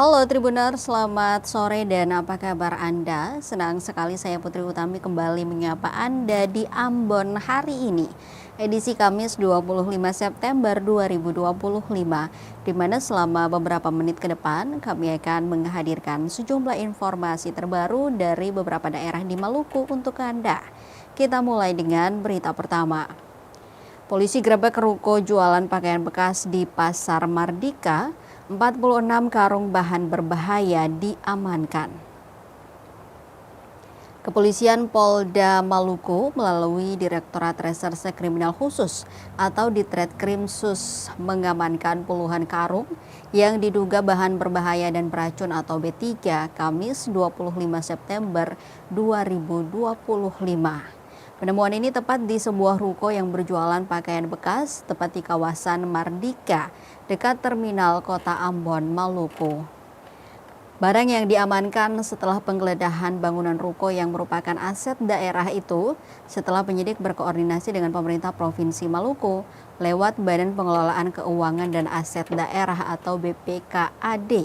Halo Tribuners, selamat sore dan apa kabar Anda? Senang sekali saya Putri Utami kembali menyapa Anda di Ambon hari ini. Edisi Kamis 25 September 2025, di mana selama beberapa menit ke depan kami akan menghadirkan sejumlah informasi terbaru dari beberapa daerah di Maluku untuk Anda. Kita mulai dengan berita pertama. Polisi grebek ruko jualan pakaian bekas di Pasar Mardika. 46 karung bahan berbahaya diamankan. Kepolisian Polda Maluku melalui Direktorat Reserse Kriminal Khusus atau Ditretkrimsus mengamankan puluhan karung yang diduga bahan berbahaya dan beracun atau B3 Kamis 25 September 2025. Penemuan ini tepat di sebuah ruko yang berjualan pakaian bekas tepat di kawasan Mardika, dekat terminal kota Ambon, Maluku. Barang yang diamankan setelah penggeledahan bangunan ruko yang merupakan aset daerah itu setelah penyidik berkoordinasi dengan pemerintah Provinsi Maluku lewat Badan Pengelolaan Keuangan dan Aset Daerah atau BPKAD.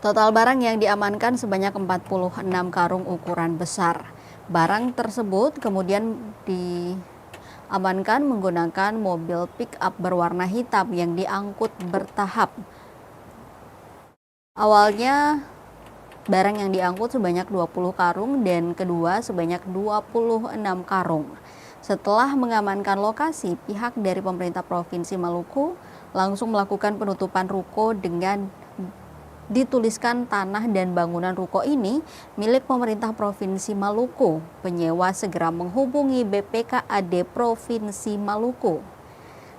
Total barang yang diamankan sebanyak 46 karung ukuran besar. Barang tersebut kemudian diamankan menggunakan mobil pick-up berwarna hitam yang diangkut bertahap. Awalnya barang yang diangkut sebanyak 20 karung dan kedua sebanyak 26 karung. Setelah mengamankan lokasi, pihak dari pemerintah Provinsi Maluku langsung melakukan penutupan ruko dengan dituliskan tanah dan bangunan ruko ini milik pemerintah Provinsi Maluku. Penyewa segera menghubungi BPKAD Provinsi Maluku.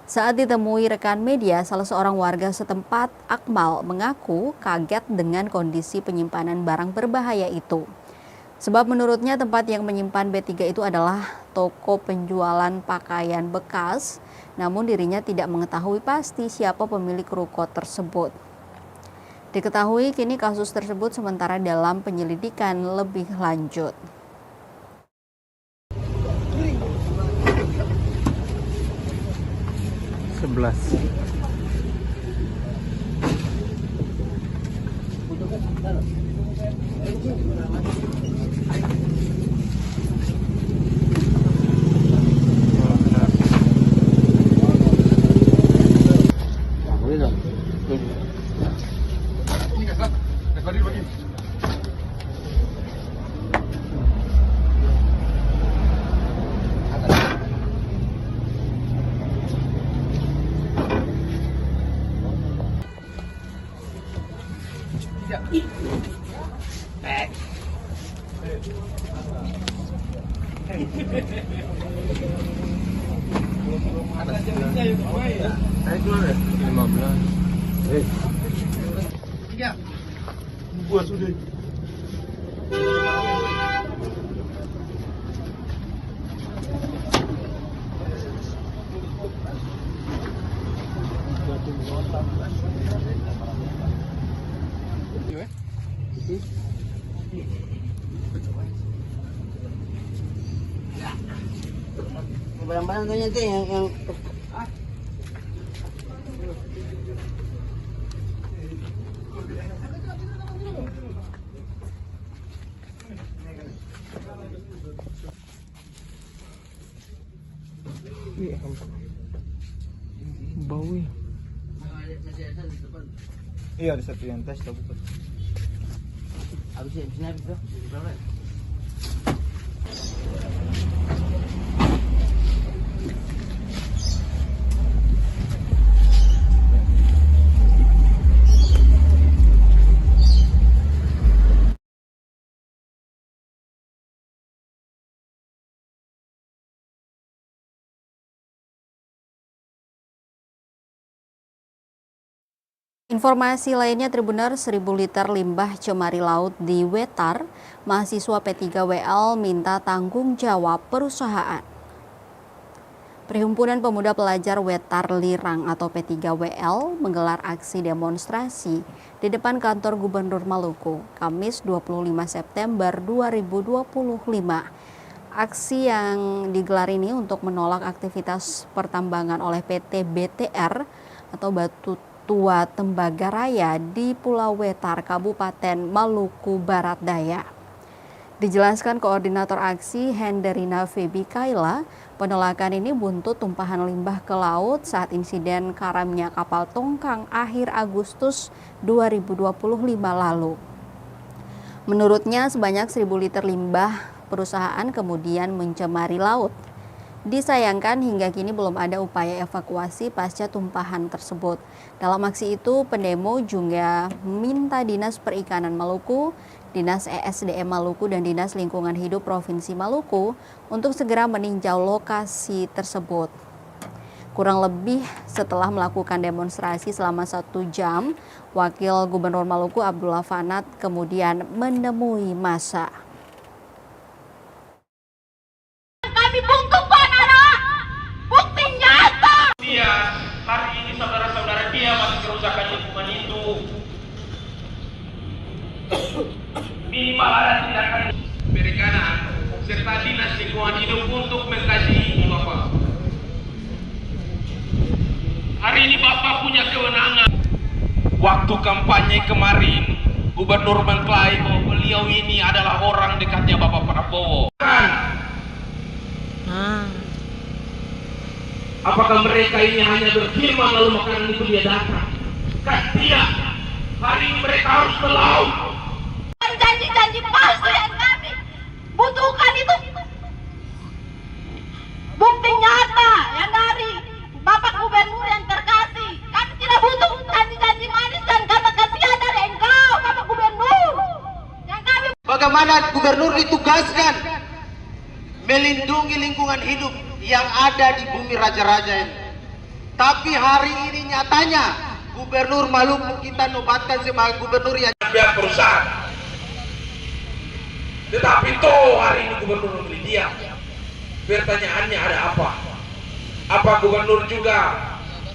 Saat ditemui rekan media, salah seorang warga setempat, Akmal, mengaku kaget dengan kondisi penyimpanan barang berbahaya itu. Sebab menurutnya tempat yang menyimpan B3 itu adalah toko penjualan pakaian bekas, namun dirinya tidak mengetahui pasti siapa pemilik ruko tersebut. Diketahui kini kasus tersebut sementara dalam penyelidikan lebih lanjut. Barang-barang tu nanti yang bau ya. Iya ada satu yang tes tapi habis di sini habis tu. Berapa? Informasi lainnya, Tribuners, 1.000 liter limbah cemari laut di Wetar, mahasiswa P3WL minta tanggung jawab perusahaan. Perhimpunan Pemuda Pelajar Wetar Lirang atau P3WL menggelar aksi demonstrasi di depan kantor Gubernur Maluku, Kamis 25 September 2025. Aksi yang digelar ini untuk menolak aktivitas pertambangan oleh PT BTR atau Batu Tua Tembagaraya di Pulau Wetar, Kabupaten Maluku Barat Daya. Dijelaskan Koordinator Aksi Henderina Febi Kaila, penolakan ini buntut tumpahan limbah ke laut saat insiden karamnya kapal tongkang akhir Agustus 2025 lalu. Menurutnya sebanyak 1.000 liter limbah perusahaan kemudian mencemari laut. Disayangkan hingga kini belum ada upaya evakuasi pasca tumpahan tersebut. Dalam aksi itu, pendemo juga meminta Dinas Perikanan Maluku, Dinas ESDM Maluku, dan Dinas Lingkungan Hidup Provinsi Maluku untuk segera meninjau lokasi tersebut. Kurang lebih setelah melakukan demonstrasi selama 1 jam, Wakil Gubernur Maluku Abdullah Fanat kemudian menemui massa. Kami butuh anak, bukti nyata. Dia hari ini saudara-saudara dia masih kerusakan lingkungan itu. Minimal ada tindakan perikanan serta Dinas Lingkungan Hidup untuk mengkaji Bapak. Hari ini Bapak punya kewenangan. Waktu kampanye kemarin, Gubernur mengklaim bahwa beliau ini adalah orang dekatnya Bapak Prabowo. Apakah mereka ini hanya berfirman lalu makanan itu dia datang? Tidak. Hari ini mereka harus melaut. Janji-janji palsu yang kami butuhkan itu bukti nyata yang dari Bapak Gubernur yang terkasih. Kami tidak butuh janji-janji manis dan kata-kata dari engkau, Bapak Gubernur. Yang kami Bagaimana gubernur ditugaskan melindungi lingkungan hidup yang ada di bumi raja-raja ini. Tapi hari ini nyatanya Gubernur Maluku kita nobatkan sebagai gubernur yang Pihak perusahaan. Tetapi toh hari ini gubernur memilih dia. Pertanyaannya ada apa? Apa gubernur juga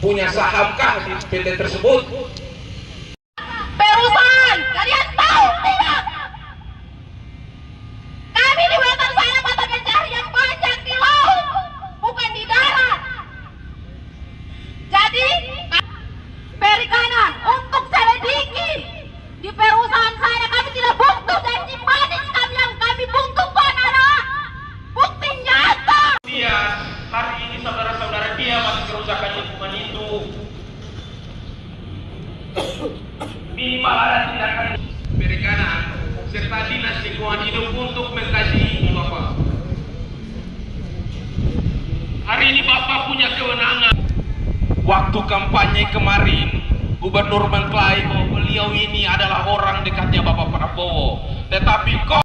punya sahamkah di PT tersebut? perusahaan, kalian tahu tidak? Kami di Wetar sana mata pencarian banyak di laut, bukan di darat. Jadi, perikanan untuk selidiki di perusahaan saya kami tidak butuh janji manis kami yang kami butuhkan anak bukti nyata. Dia hari ini saudara-saudara dia masih kerusakan lingkungan itu. Minimal ada tindakan perikanan serta Dinas Lingkungan Hidup untuk mengkaji Bapak. Hari ini Bapak punya kewenangan. Waktu kampanye kemarin, Gubernur mengklaim bahwa beliau ini adalah orang dekatnya Bapak Prabowo. Tetapi kok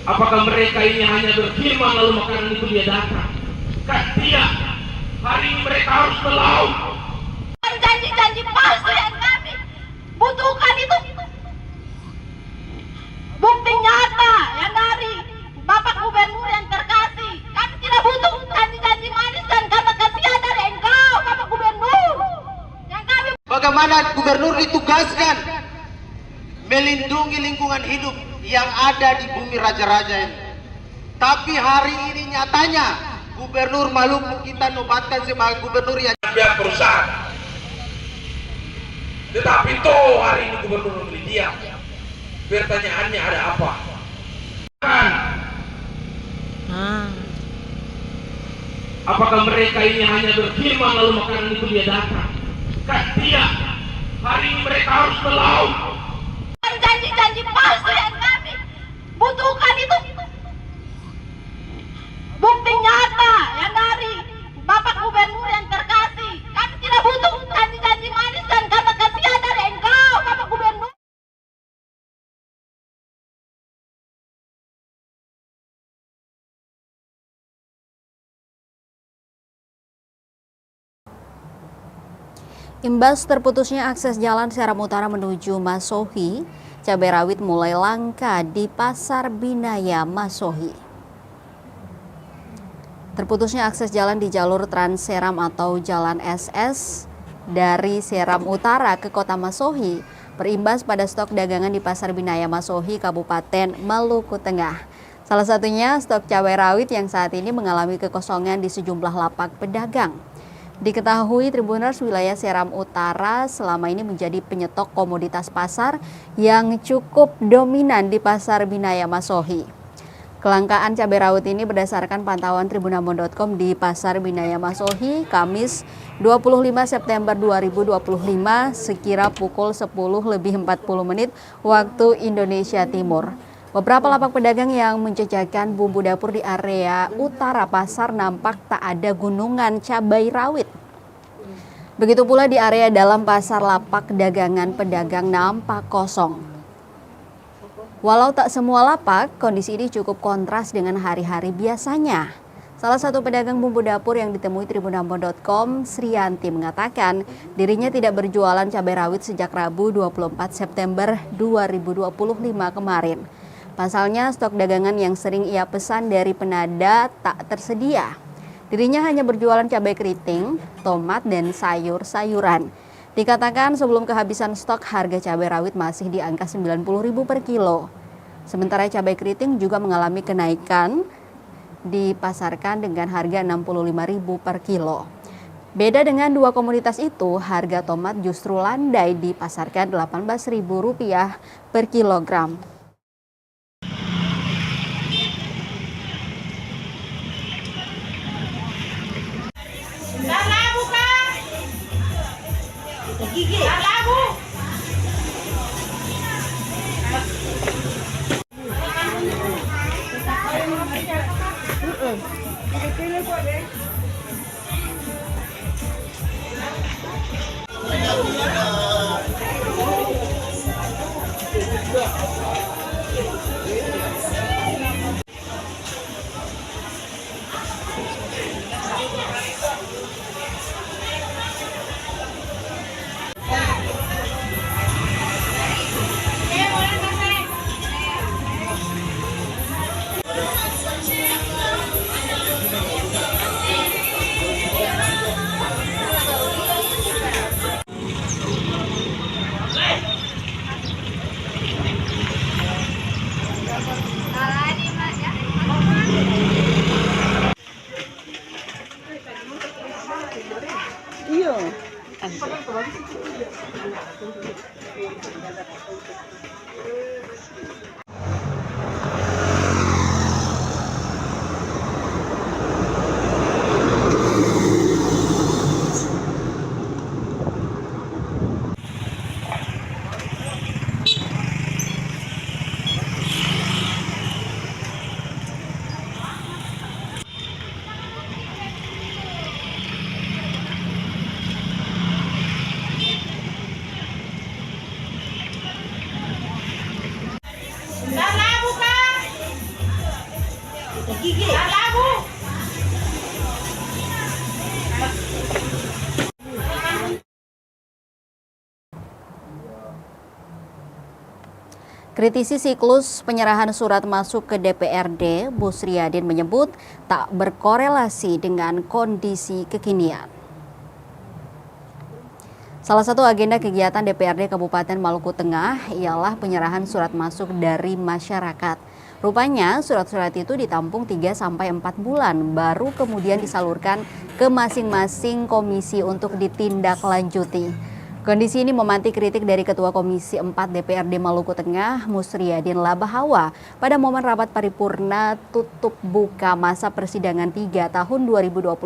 apakah mereka ini hanya berfirman lalu makanan itu dia datang? Tidak. Hari ini mereka harus melaut. Janji-janji palsu yang kami butuhkan itu bukti nyata yang dari Bapak Gubernur yang terkasih. Kami tidak butuh janji-janji manis dan kata-kata dari engkau, Bapak Gubernur. Yang kami bagaimana gubernur ditugaskan melindungi lingkungan hidup yang ada di bumi raja-raja ini. Tapi hari ini nyatanya Gubernur Maluku kita nobatkan sebagai gubernur yang Pihak perusahaan. Tetapi toh hari ini gubernur memilih dia. Pertanyaannya ada apa? Apakah mereka ini hanya berfirman lalu makanan itu dia datang? Tidak. Hari ini mereka harus melaut. janji-janji palsu yang kami butuhkan itu bukti nyata yang dari Bapak Gubernur yang terkasih. Kami tidak butuh janji-janji manis dan kata-kata dari engkau, Bapak Gubernur. Imbas terputusnya akses jalan Seram Utara menuju Masohi, cabai rawit mulai langka di Pasar Binaya Masohi. Terputusnya akses jalan di jalur Trans Seram atau Jalan SS dari Seram Utara ke Kota Masohi berimbas pada stok dagangan di Pasar Binaya Masohi, Kabupaten Maluku Tengah. Salah satunya stok cabai rawit yang saat ini mengalami kekosongan di sejumlah lapak pedagang. Diketahui Tribuners wilayah Seram Utara selama ini menjadi penyetok komoditas pasar yang cukup dominan di Pasar Binaya Masohi. Kelangkaan cabai rawit ini berdasarkan pantauan tribunambon.com di Pasar Binaya Masohi, Kamis 25 September 2025 sekira pukul 10:40 waktu Indonesia Timur. Beberapa lapak pedagang yang menjajakan bumbu dapur di area utara pasar nampak tak ada gunungan cabai rawit. Begitu pula di area dalam pasar lapak dagangan pedagang nampak kosong. Walau tak semua lapak, kondisi ini cukup kontras dengan hari-hari biasanya. Salah satu pedagang bumbu dapur yang ditemui tribunambon.com, Sriyanti mengatakan dirinya tidak berjualan cabai rawit sejak Rabu 24 September 2025 kemarin. Pasalnya stok dagangan yang sering ia pesan dari penada tak tersedia. Dirinya hanya berjualan cabai keriting, tomat, dan sayur-sayuran. Dikatakan sebelum kehabisan stok harga cabai rawit masih di angka Rp90.000 per kilo. Sementara cabai keriting juga mengalami kenaikan, dipasarkan dengan harga Rp65.000 per kilo. Beda dengan dua komoditas itu, harga tomat justru landai dipasarkan Rp18.000 per kilogram. Kritisi siklus penyerahan surat masuk ke DPRD, Bu Sriadin menyebut tak berkorelasi dengan kondisi kekinian. Salah satu agenda kegiatan DPRD Kabupaten Maluku Tengah ialah penyerahan surat masuk dari masyarakat. Rupanya surat-surat itu ditampung 3-4 bulan baru kemudian disalurkan ke masing-masing komisi untuk ditindaklanjuti. Kondisi ini memantik kritik dari Ketua Komisi 4 DPRD Maluku Tengah, Musriadin Labahawa, pada momen rapat paripurna tutup buka masa persidangan 3 tahun 2025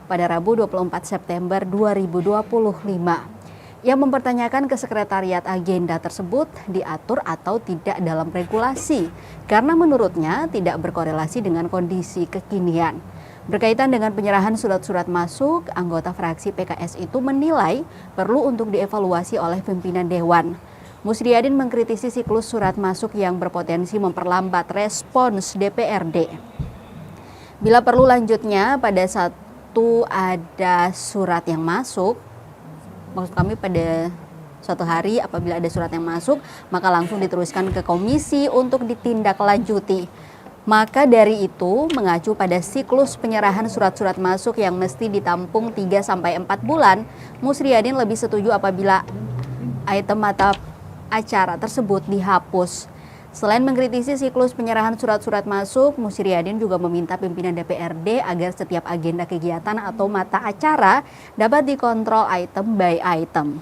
pada Rabu 24 September 2025. Ia mempertanyakan kesekretariat agenda tersebut diatur atau tidak dalam regulasi, karena menurutnya tidak berkorelasi dengan kondisi kekinian. Berkaitan dengan penyerahan surat-surat masuk, anggota fraksi PKS itu menilai perlu untuk dievaluasi oleh pimpinan Dewan. Musriadin mengkritisi siklus surat masuk yang berpotensi memperlambat respons DPRD. Bila perlu lanjutnya pada satu ada surat yang masuk, maksud kami pada suatu hari apabila ada surat yang masuk, maka langsung diteruskan ke komisi untuk ditindaklanjuti. Maka dari itu, mengacu pada siklus penyerahan surat-surat masuk yang mesti ditampung 3-4 bulan, Musriadin lebih setuju apabila item mata acara tersebut dihapus. Selain mengkritisi siklus penyerahan surat-surat masuk, Musriadin juga meminta pimpinan DPRD agar setiap agenda kegiatan atau mata acara dapat dikontrol item by item.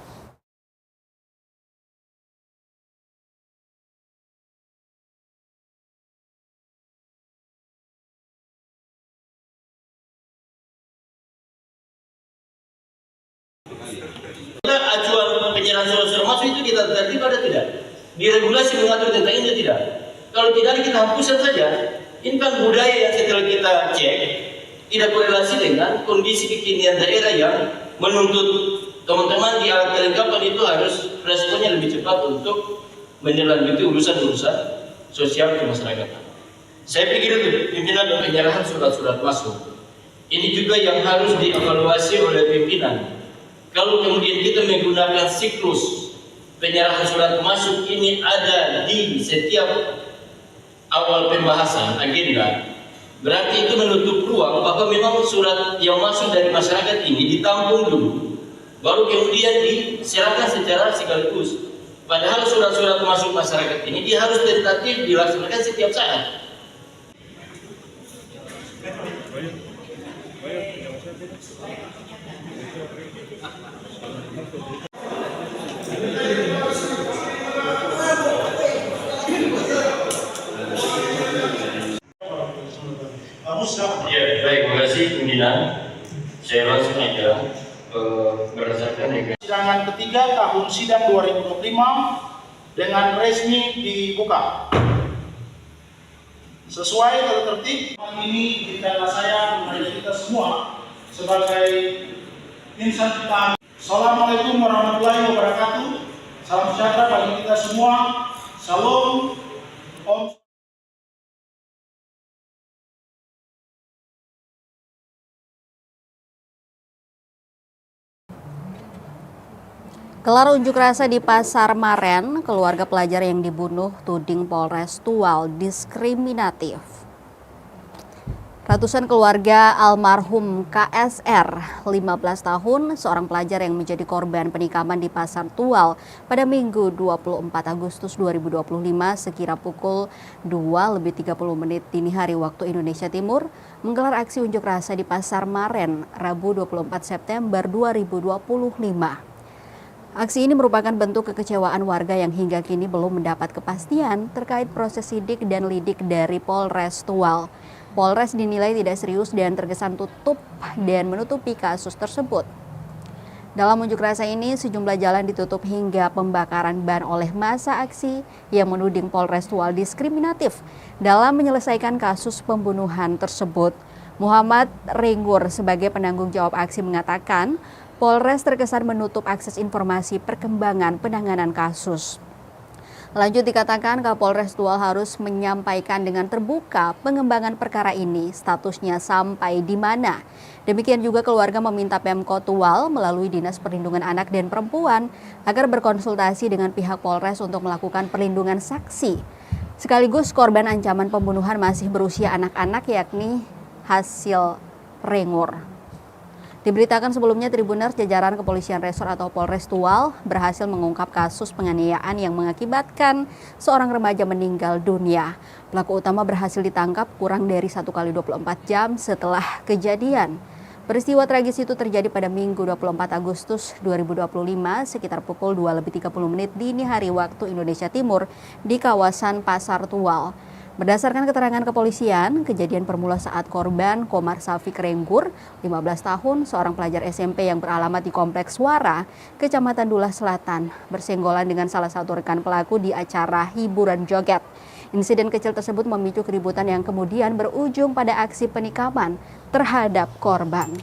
Acuan penyerahan surat-surat masuk itu kita tertib ada tidak? Di regulasi mengatur tentang ini tidak? Kalau tidak kita hapuskan saja. Ini kan budaya yang setelah kita cek tidak korelasi dengan kondisi kekinian daerah yang menuntut teman-teman di alat kelengkapan itu harus responnya lebih cepat untuk menindaklanjuti urusan-urusan sosial kemasyarakatan. Saya pikir itu pimpinan dan penyerahan surat-surat masuk. Ini juga yang harus dievaluasi oleh pimpinan. Kalau kemudian kita menggunakan siklus penyerahan surat masuk ini ada di setiap awal pembahasan agenda, berarti itu menutup ruang bahwa memang surat yang masuk dari masyarakat ini ditampung dulu, baru kemudian diserahkan secara sekaligus. Padahal surat-surat masuk masyarakat ini dia harus tentatif dilaksanakan setiap saat. Ya, baik, terima kasih pimpinan. Saya langsung aja berdasarkan Sidangan ketiga tahun sidang 2025 dengan resmi dibuka. Sesuai tata tertib ini dikatakan saya menghadiri kita semua sebagai insan kita. Assalamualaikum warahmatullahi wabarakatuh. Salam sejahtera bagi kita semua. Salam. Om. Gelar unjuk rasa di Pasar Maren, keluarga pelajar yang dibunuh tuding Polres Tual diskriminatif. Ratusan keluarga almarhum KSR, 15 tahun, seorang pelajar yang menjadi korban penikaman di Pasar Tual pada Minggu 24 Agustus 2025 sekira pukul 2:30 dini hari waktu Indonesia Timur, menggelar aksi unjuk rasa di Pasar Maren, Rabu 24 September 2025. Aksi ini merupakan bentuk kekecewaan warga yang hingga kini belum mendapat kepastian terkait proses sidik dan lidik dari Polres Tual. Polres dinilai tidak serius dan terkesan tutup dan menutupi kasus tersebut. Dalam unjuk rasa ini, sejumlah jalan ditutup hingga pembakaran ban oleh massa aksi yang menuding Polres Tual diskriminatif dalam menyelesaikan kasus pembunuhan tersebut. Muhammad Renggur sebagai penanggung jawab aksi mengatakan, Polres terkesan menutup akses informasi perkembangan penanganan kasus. Lanjut dikatakan Kapolres Tual harus menyampaikan dengan terbuka pengembangan perkara ini, statusnya sampai di mana. Demikian juga keluarga meminta Pemkot Tual melalui Dinas Perlindungan Anak dan Perempuan agar berkonsultasi dengan pihak Polres untuk melakukan perlindungan saksi. Sekaligus korban ancaman pembunuhan masih berusia anak-anak yakni Hasil Renggur. Diberitakan sebelumnya Tribuners jajaran Kepolisian Resor atau Polres Tual berhasil mengungkap kasus penganiayaan yang mengakibatkan seorang remaja meninggal dunia. Pelaku utama berhasil ditangkap kurang dari 1x24 jam setelah kejadian. Peristiwa tragis itu terjadi pada Minggu 24 Agustus 2025 sekitar pukul 2:30 dini hari waktu Indonesia Timur di kawasan Pasar Tual. Berdasarkan keterangan kepolisian, kejadian bermula saat korban Komar Safik Renggur, 15 tahun, seorang pelajar SMP yang beralamat di Kompleks Suara, Kecamatan Dulah Selatan, bersenggolan dengan salah satu rekan pelaku di acara hiburan joget. Insiden kecil tersebut memicu keributan yang kemudian berujung pada aksi penikaman terhadap korban.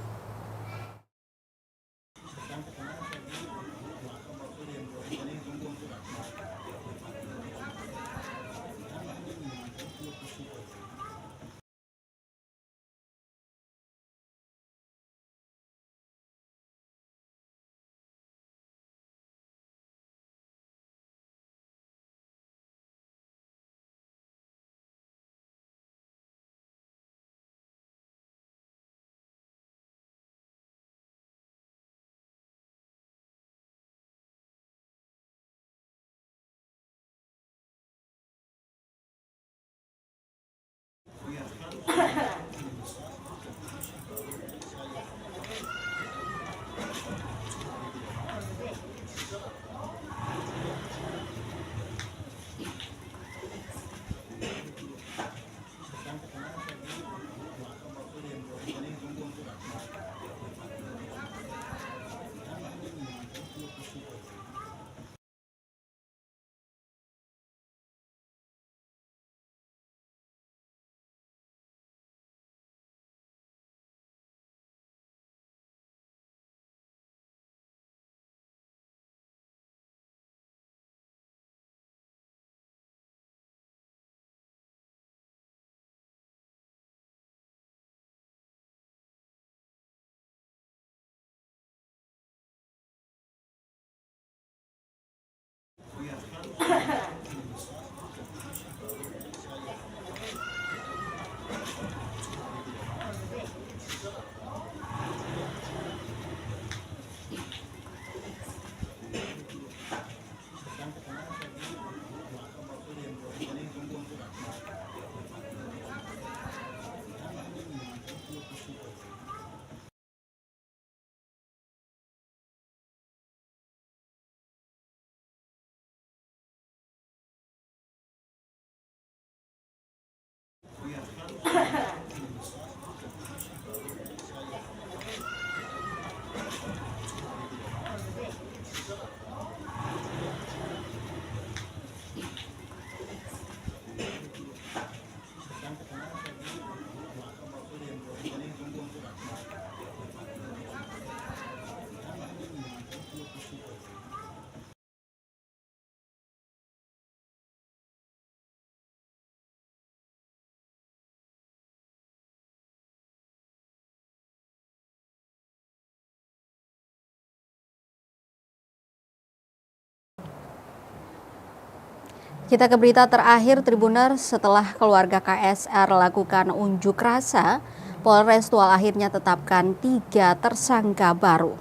Kita ke berita terakhir, Tribuners. Setelah keluarga KSR lakukan unjuk rasa, Polres Tual akhirnya tetapkan 3 tersangka baru.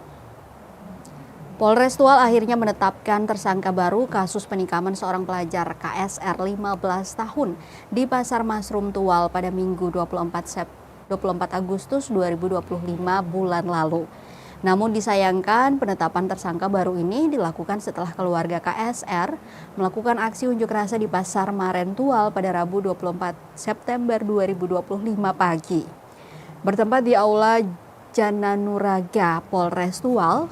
Polres Tual akhirnya menetapkan tersangka baru kasus penikaman seorang pelajar KSR 15 tahun di Pasar Masrum Tual pada Minggu 24 Agustus 2025 bulan lalu. Namun disayangkan penetapan tersangka baru ini dilakukan setelah keluarga KSR melakukan aksi unjuk rasa di Pasar Maren Tual pada Rabu 24 September 2025 pagi. Bertempat di Aula Jananuraga Polres Tual,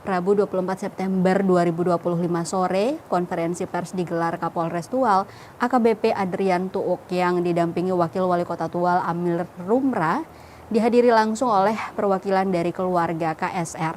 Rabu 24 September 2025 sore, konferensi pers digelar Kapolres Tual, AKBP Adrian Tuuk yang didampingi Wakil Wali Kota Tual Amir Rumra, dihadiri langsung oleh perwakilan dari keluarga KSR.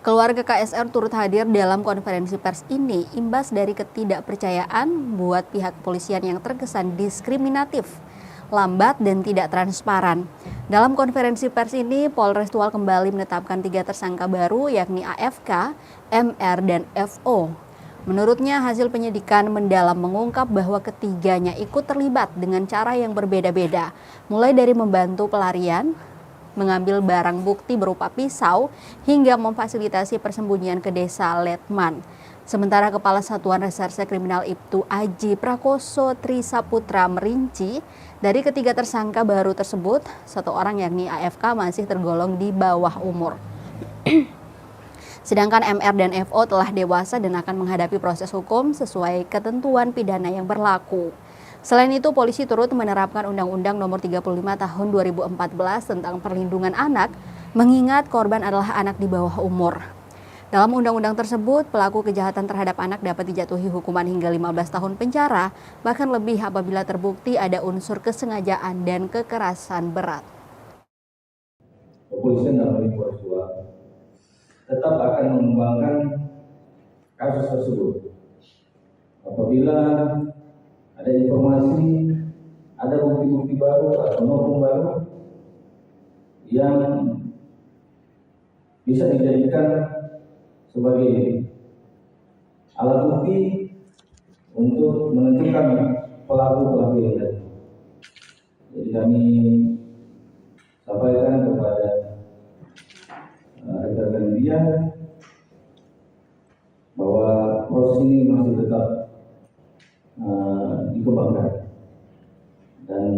Keluarga KSR turut hadir dalam konferensi pers ini imbas dari ketidakpercayaan buat pihak kepolisian yang terkesan diskriminatif, lambat dan tidak transparan. Dalam konferensi pers ini, Polres Tual kembali menetapkan 3 tersangka baru yakni AFK, MR, dan FO. Menurutnya, hasil penyidikan mendalam mengungkap bahwa ketiganya ikut terlibat dengan cara yang berbeda-beda, mulai dari membantu pelarian, mengambil barang bukti berupa pisau, hingga memfasilitasi persembunyian ke desa Letman. Sementara Kepala Satuan Reserse Kriminal Ibtu Aji Prakoso Trisaputra merinci, dari ketiga tersangka baru tersebut, 1 orang yakni AFK masih tergolong di bawah umur. Sedangkan MR dan FO telah dewasa dan akan menghadapi proses hukum sesuai ketentuan pidana yang berlaku. Selain itu, polisi turut menerapkan Undang-Undang Nomor 35 Tahun 2014 tentang Perlindungan Anak, mengingat korban adalah anak di bawah umur. Dalam undang-undang tersebut, pelaku kejahatan terhadap anak dapat dijatuhi hukuman hingga 15 tahun penjara, bahkan lebih apabila terbukti ada unsur kesengajaan dan kekerasan berat. Kepolisian dalam Polres Tual tetap akan mengembangkan kasus tersebut. Apabila ada informasi, ada bukti-bukti baru atau novum baru yang bisa dijadikan sebagai alat bukti untuk menentukan pelaku-pelaku yang ada. Jadi kami sampaikan kepada rekan-rekan media bahwa proses ini masih tetap dikembangkan dan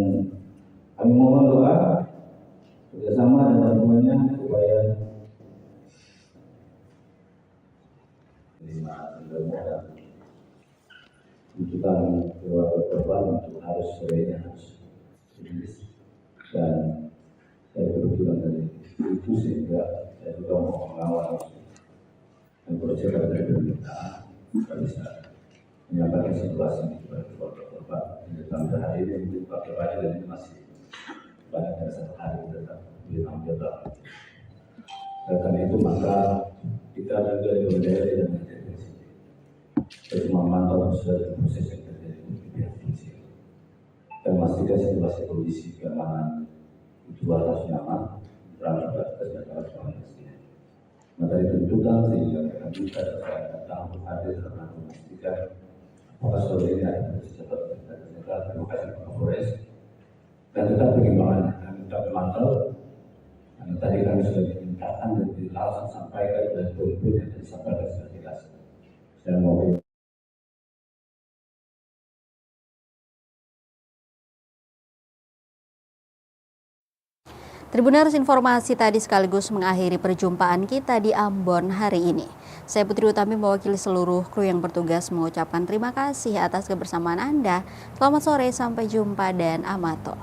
kami mohon doa bersama dengan teman-temannya supaya tuntutan keluarga korban untuk harus sebaiknya harus dan saya berjuang dari itu sehingga saya juga mau mengawal dan proses dari permintaan kita bisa menyampaikan situasi ini kepada keluarga korban. Sampai hari ini mungkin Pak Kepala dan ini masih banyak dari 1 hari tetap diambil dalam. Karena itu maka kita juga diundang dan mendeteksi. Kita memantau proses yang terjadi di pihak polisi dan memastikan situasi kondisi keamanan itu harus nyaman, berangkat dan harus pastinya. Maka ditentukan sehingga kita datang hadir karena memastikan apakah sore ini ada sesuatu yang terima kasih Pak Kapolres dan tetap perkembangannya kami tetap memantau. Karena tadi kami sudah dimintakan dan langsung sampaikan dan poin-poin yang disampaikan secara jelas. Saya mau Tribuners, informasi tadi sekaligus mengakhiri perjumpaan kita di Ambon hari ini. Saya Putri Utami mewakili seluruh kru yang bertugas mengucapkan terima kasih atas kebersamaan Anda. Selamat sore, sampai jumpa dan amato.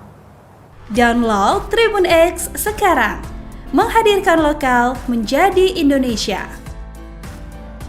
Download Tribun X sekarang, menghadirkan lokal menjadi Indonesia.